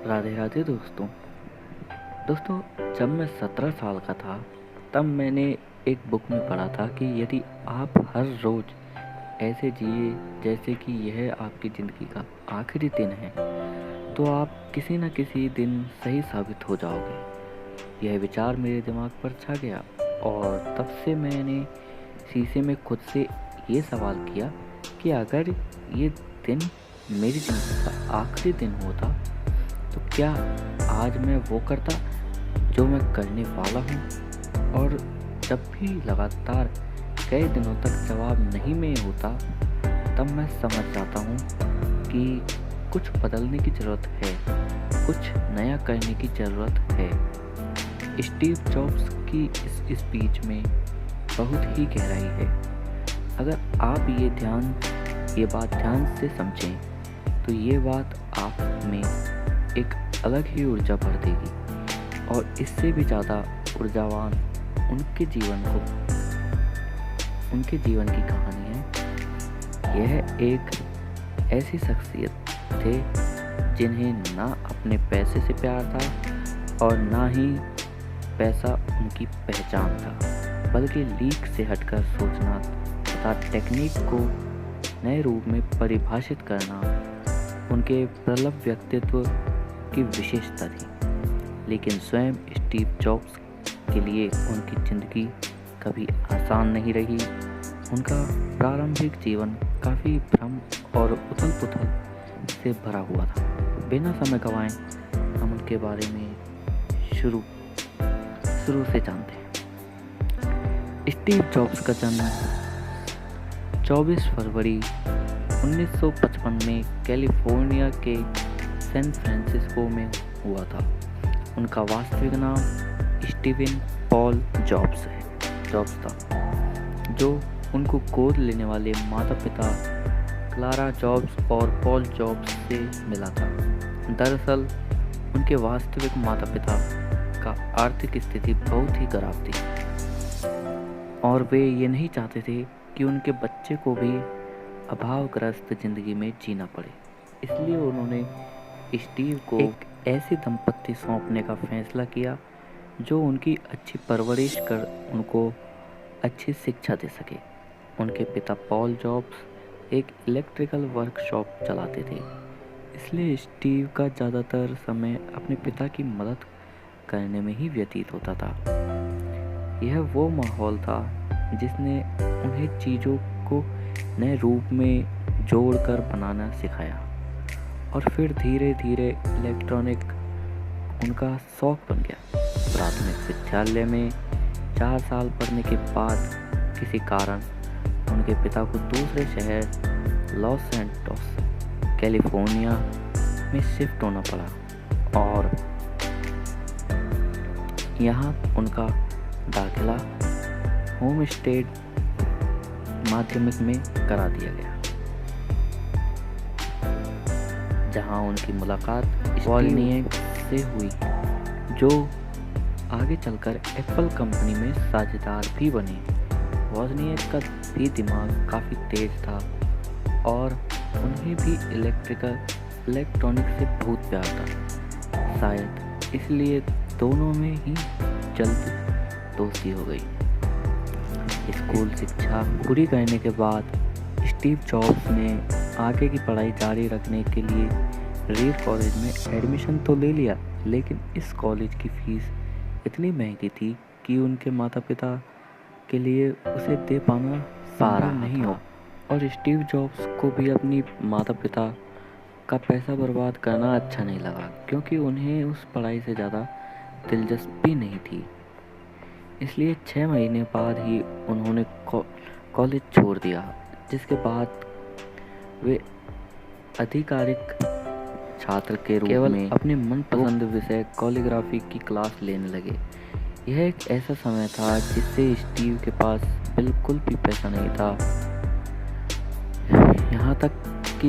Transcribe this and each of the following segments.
राधे राधे दोस्तों। जब मैं 17 साल का था तब मैंने एक बुक में पढ़ा था कि यदि आप हर रोज़ ऐसे जिए जैसे कि यह आपकी ज़िंदगी का आखिरी दिन है तो आप किसी न किसी दिन सही साबित हो जाओगे। यह विचार मेरे दिमाग पर छा गया और तब से मैंने शीशे में खुद से ये सवाल किया कि अगर ये दिन मेरी ज़िंदगी का आखिरी दिन होता तो क्या आज मैं वो करता जो मैं करने वाला हूँ। और जब भी लगातार कई दिनों तक जवाब नहीं में होता तब मैं समझ जाता हूँ कि कुछ बदलने की ज़रूरत है, कुछ नया करने की ज़रूरत है। स्टीव जॉब्स की इस स्पीच में बहुत ही गहराई है। अगर आप ये बात ध्यान से समझें तो ये बात आप में एक अलग ही ऊर्जा भर देगी और इससे भी ज़्यादा ऊर्जावान उनके जीवन की कहानी है। यह एक ऐसी शख्सियत थे जिन्हें ना अपने पैसे से प्यार था और ना ही पैसा उनकी पहचान था, बल्कि लीक से हटकर सोचना तथा टेक्निक को नए रूप में परिभाषित करना उनके प्रबल व्यक्तित्व की विशेषता थी। लेकिन स्वयं स्टीव जॉब्स के लिए उनकी ज़िंदगी कभी आसान नहीं रही। उनका प्रारंभिक जीवन काफ़ी भ्रम और उथल-पुथल से भरा हुआ था। बिना समय गंवाए हम उनके बारे में शुरू से जानते हैं। स्टीव जॉब्स का जन्म 24 फरवरी 1955 में कैलिफोर्निया के सैन फ्रांसिस्को में हुआ था। उनका वास्तविक नाम स्टीवन पॉल जॉब्स था, जो उनको गोद लेने वाले माता-पिता क्लारा जॉब्स और पॉल जॉब्स से मिला था। दरअसल उनके वास्तविक माता-पिता का आर्थिक स्थिति बहुत ही खराब थी और वे ये नहीं चाहते थे कि उनके बच्चे को भी अभावग्रस्त जिंदगी में जीना पड़े। इसलिए उन्होंने स्टीव को एक ऐसी दंपत्ति सौंपने का फैसला किया जो उनकी अच्छी परवरिश कर उनको अच्छी शिक्षा दे सके। उनके पिता पॉल जॉब्स एक इलेक्ट्रिकल वर्कशॉप चलाते थे, इसलिए स्टीव का ज़्यादातर समय अपने पिता की मदद करने में ही व्यतीत होता था। यह वो माहौल था जिसने उन्हें चीज़ों को नए रूप में जोड़कर बनाना सिखाया और फिर धीरे धीरे इलेक्ट्रॉनिक उनका शौक बन गया। प्राथमिक विद्यालय में 4 साल पढ़ने के बाद किसी कारण उनके पिता को दूसरे शहर लॉस सैंटोस कैलिफोर्निया में शिफ्ट होना पड़ा और यहाँ उनका दाखिला होमस्टेड माध्यमिक में करा दिया गया, जहाँ उनकी मुलाकात वॉल्निएक से हुई, जो आगे चलकर एप्पल कंपनी में साझेदार भी बने। वॉल्निएक का भी दिमाग काफ़ी तेज था और उन्हें भी इलेक्ट्रॉनिक से बहुत प्यार था। शायद इसलिए दोनों में ही जल्द दोस्ती हो गई। स्कूल शिक्षा पूरी करने के बाद स्टीव जॉब्स ने आगे की पढ़ाई जारी रखने के लिए रीड कॉलेज में एडमिशन तो ले लिया, लेकिन इस कॉलेज की फीस इतनी महंगी थी कि उनके माता पिता के लिए उसे दे पाना संभव नहीं हो और स्टीव जॉब्स को भी अपनी माता पिता का पैसा बर्बाद करना अच्छा नहीं लगा, क्योंकि उन्हें उस पढ़ाई से ज़्यादा दिलचस्पी नहीं थी। इसलिए 6 महीने बाद ही उन्होंने कॉलेज छोड़ दिया, जिसके बाद वे आधिकारिक छात्र के रूप में अपने मनपसंद विषय कोरियोग्राफी की क्लास लेने लगे। यह एक ऐसा समय था जिससे स्टीव के पास बिल्कुल भी पैसा नहीं था, यहाँ तक कि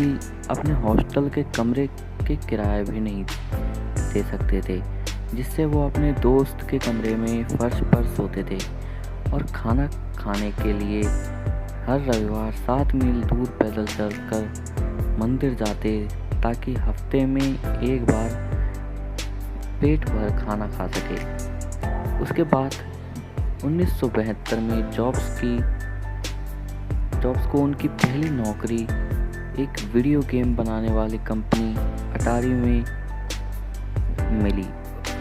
अपने हॉस्टल के कमरे के किराए भी नहीं दे सकते थे, जिससे वो अपने दोस्त के कमरे में फर्श पर सोते थे और खाना खाने के लिए हर रविवार 7 मील दूर पैदल चलकर मंदिर जाते ताकि हफ्ते में एक बार पेट भर खाना खा सके। उसके बाद 1972 में जॉब्स को उनकी पहली नौकरी एक वीडियो गेम बनाने वाली कंपनी अटारी में मिली।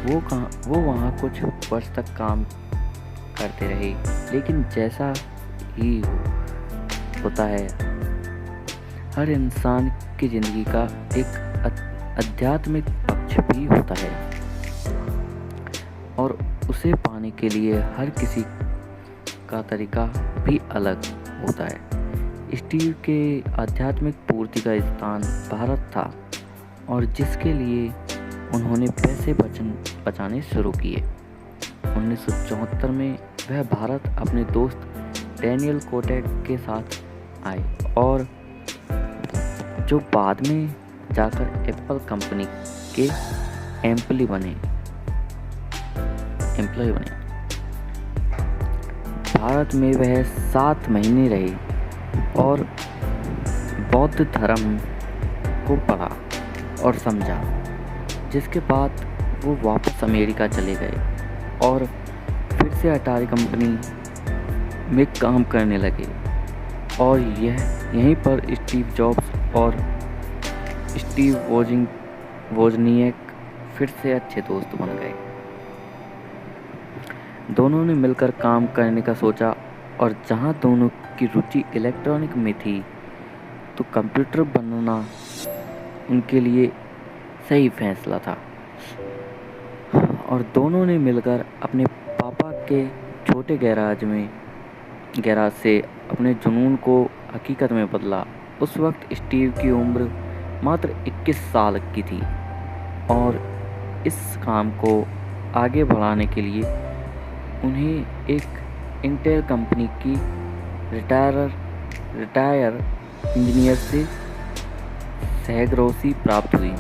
वो वहाँ कुछ वर्ष तक काम करते रहे, लेकिन जैसा ही होता है, हर इंसान की ज़िंदगी का एक आध्यात्मिक पक्ष भी होता है और उसे पाने के लिए हर किसी का तरीका भी अलग होता है। स्टीव के आध्यात्मिक पूर्ति का स्थान भारत था और जिसके लिए उन्होंने पैसे बचाने शुरू किए। 1974 में वह भारत अपने दोस्त डैनियल कोटेक के साथ आए और जो बाद में जाकर एप्पल कंपनी के एम्प्लॉय बने। भारत में वह 7 महीने रहे और बौद्ध धर्म को पढ़ा और समझा, जिसके बाद वो वापस अमेरिका चले गए और फिर से अटारी कंपनी में काम करने लगे और यहीं पर स्टीव जॉब्स और स्टीव वोजनिएक फिर से अच्छे दोस्त बन गए। दोनों ने मिलकर काम करने का सोचा और जहां दोनों की रुचि इलेक्ट्रॉनिक में थी, तो कंप्यूटर बनाना उनके लिए सही फैसला था और दोनों ने मिलकर अपने पापा के छोटे गैराज से अपने जुनून को हकीकत में बदला। उस वक्त स्टीव की उम्र मात्र 21 साल की थी और इस काम को आगे बढ़ाने के लिए उन्हें एक इंटेल कंपनी की रिटायर इंजीनियर से सहग्रोशी प्राप्त हुई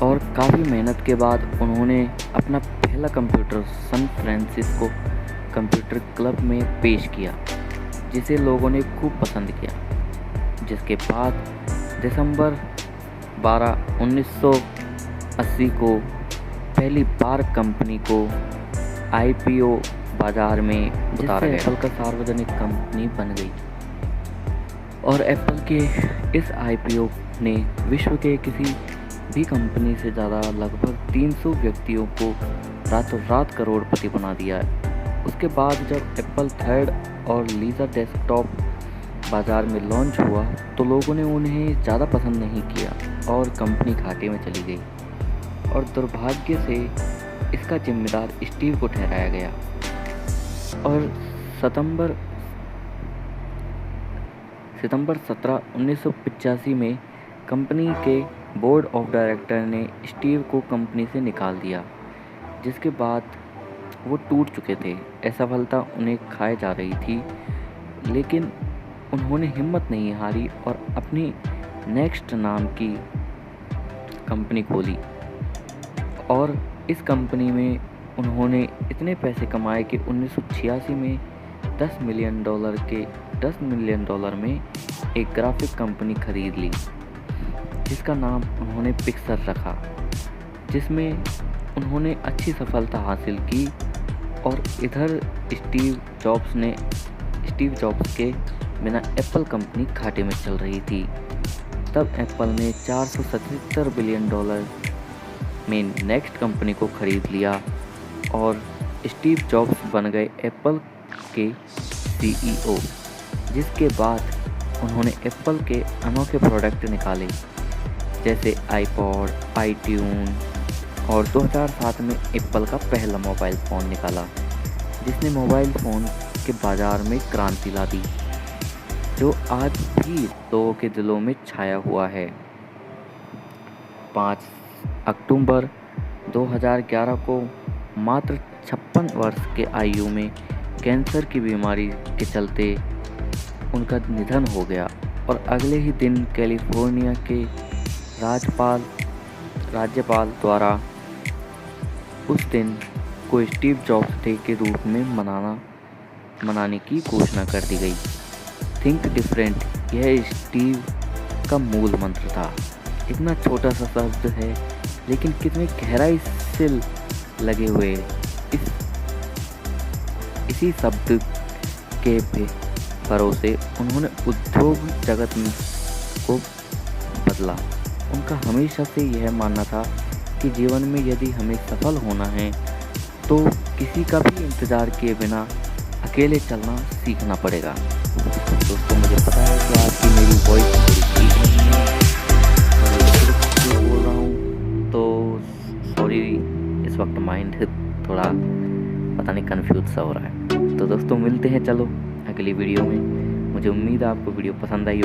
और काफ़ी मेहनत के बाद उन्होंने अपना पहला computer San Francisco computer club में पेश किया, जिसे लोगों ने खूब पसंद किया। जिसके बाद दिसंबर 12, 1980 को पहली बार कंपनी को IPO बाजार में उतारा गया। एप्पल का सार्वजनिक कंपनी बन गई और एप्पल के इस IPO ने विश्व के किसी भी कंपनी से ज़्यादा लगभग 300 व्यक्तियों को रातों रात करोड़पति बना दिया है। उसके बाद जब एप्पल थर्ड और लीजा डेस्कटॉप बाज़ार में लॉन्च हुआ तो लोगों ने उन्हें ज़्यादा पसंद नहीं किया और कंपनी घाटे में चली गई और दुर्भाग्य से इसका जिम्मेदार स्टीव को ठहराया गया। और सितंबर 17, 1985 में कंपनी के बोर्ड ऑफ डायरेक्टर ने स्टीव को कंपनी से निकाल दिया, जिसके बाद वो टूट चुके थे। असफलता उन्हें खाए जा रही थी, लेकिन उन्होंने हिम्मत नहीं हारी और अपनी नेक्स्ट नाम की कंपनी खोली और इस कंपनी में उन्होंने इतने पैसे कमाए कि 1986 में $10 मिलियन में एक ग्राफिक कंपनी खरीद ली, जिसका नाम उन्होंने पिक्सर रखा, जिसमें उन्होंने अच्छी सफलता हासिल की। और इधर स्टीव जॉब्स के बिना एप्पल कंपनी घाटे में चल रही थी। तब एप्पल ने $477 बिलियन में नेक्स्ट कंपनी को खरीद लिया और स्टीव जॉब्स बन गए एप्पल के CEO, जिसके बाद उन्होंने एप्पल के अनोखे प्रोडक्ट निकाले जैसे आईपॉड, आईट्यून और 2007 में एप्पल का पहला मोबाइल फ़ोन निकाला, जिसने मोबाइल फ़ोन के बाज़ार में क्रांति ला दी, जो आज भी लोगों के दिलों में छाया हुआ है। 5 अक्टूबर 2011 को मात्र 56 वर्ष के आयु में कैंसर की बीमारी के चलते उनका निधन हो गया और अगले ही दिन कैलिफोर्निया के राज्यपाल द्वारा उस दिन को स्टीव जॉब्स डे के रूप में मनाने की घोषणा कर दी गई। थिंक डिफरेंट, यह स्टीव का मूल मंत्र था। इतना छोटा सा शब्द है लेकिन कितनी गहराई से लगे हुए इसी शब्द के भरोसे उन्होंने उद्योग जगत को बदला। उनका हमेशा से यह मानना था कि जीवन में यदि हमें सफल होना है तो किसी का भी इंतज़ार किए बिना अकेले चलना सीखना पड़ेगा। दोस्तों, मुझे पता है कि आज की मेरी वॉइस थोड़ी ठीक नहीं है और बोल रहा हूँ, तो सॉरी। इस वक्त माइंड थोड़ा पता नहीं कंफ्यूज सा हो रहा है। तो दोस्तों, मिलते हैं चलो अगली वीडियो में। मुझे उम्मीद है आपको वीडियो पसंद आई।